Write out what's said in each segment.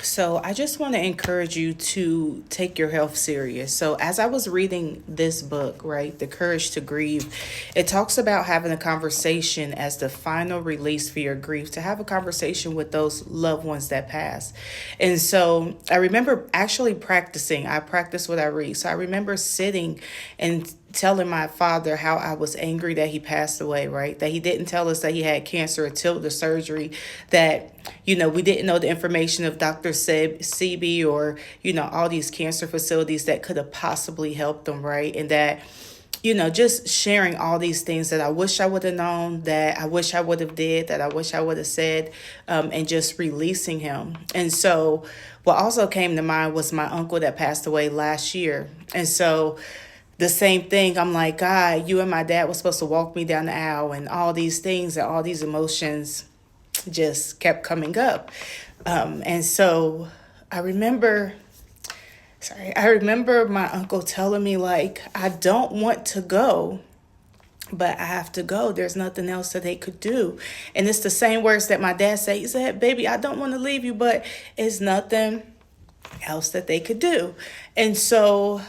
So I just want to encourage you to take your health serious. So as I was reading this book, right, The Courage to Grieve, it talks about having a conversation as the final release for your grief, to have a conversation with those loved ones that pass. And so I remember actually practicing. I practice what I read. So I remember sitting and telling my father how I was angry that he passed away, right? That he didn't tell us that he had cancer until the surgery, that, we didn't know the information of Dr. Sebi or, all these cancer facilities that could have possibly helped him, right? And that, just sharing all these things that I wish I would have known, that I wish I would have did, that I wish I would have said, and just releasing him. And so what also came to mind was my uncle that passed away last year. And so the same thing. I'm like, God, you and my dad were supposed to walk me down the aisle, and all these things and all these emotions just kept coming up. And so I remember, I remember my uncle telling me, like, I don't want to go, but I have to go. There's nothing else that they could do. And it's the same words that my dad said. He said, baby, I don't want to leave you, but it's nothing else that they could do. And so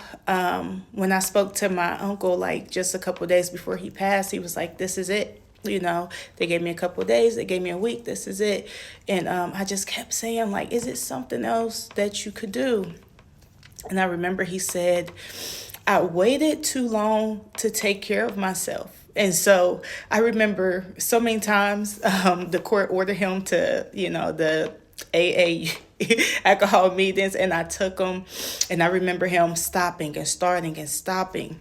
when I spoke to my uncle, like just a couple of days before he passed, he was like, this is it. They gave me a couple of days, they gave me a week, this is it. And I just kept saying, like, is it something else that you could do? And I remember he said, I waited too long to take care of myself. And so I remember so many times the court ordered him to, the AA alcohol meetings, and I took them, and I remember him stopping and starting and stopping.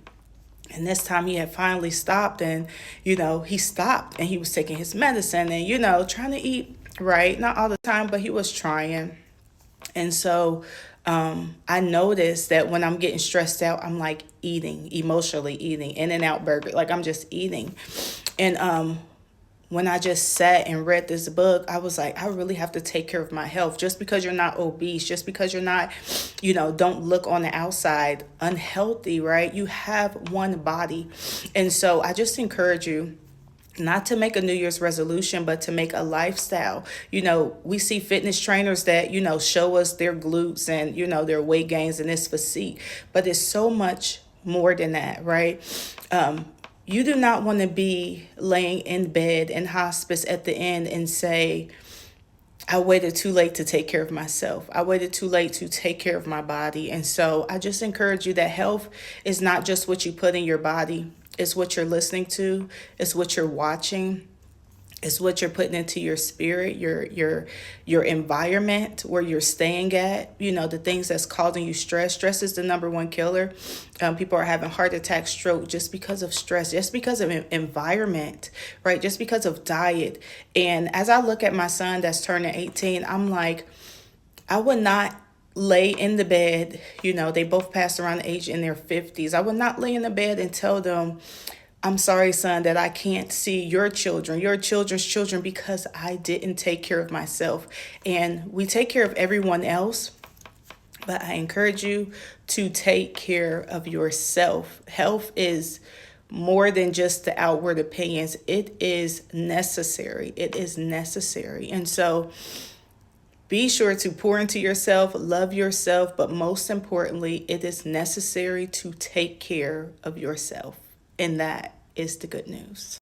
And this time he had finally stopped, and, he stopped and he was taking his medicine and, trying to eat right. Not all the time, but he was trying. And so I noticed that when I'm getting stressed out, I'm like eating, emotionally eating, In-N-Out Burger, like I'm just eating. And when I just sat and read this book, I was like, I really have to take care of my health. Just because you're not obese, just because you're not, don't look on the outside unhealthy, right? You have one body. And so I just encourage you not to make a New Year's resolution, but to make a lifestyle. We see fitness trainers that, show us their glutes and, their weight gains and this physique, but it's so much more than that, right? You do not want to be laying in bed in hospice at the end and say, I waited too late to take care of myself. I waited too late to take care of my body. And so I just encourage you that health is not just what you put in your body. It's what you're listening to. It's what you're watching. It's what you're putting into your spirit, your environment, where you're staying at, the things that's causing you stress. Stress is the number one killer. People are having heart attack, stroke, just because of stress, just because of environment, right? Just because of diet. And as I look at my son that's turning 18, I'm like, I would not lay in the bed, they both passed around the age in their 50s. I would not lay in the bed and tell them, I'm sorry, son, that I can't see your children, your children's children, because I didn't take care of myself. And we take care of everyone else, but I encourage you to take care of yourself. Health is more than just the outward opinions. It is necessary. It is necessary. And so be sure to pour into yourself, love yourself, but most importantly, it is necessary to take care of yourself. And that is the good news.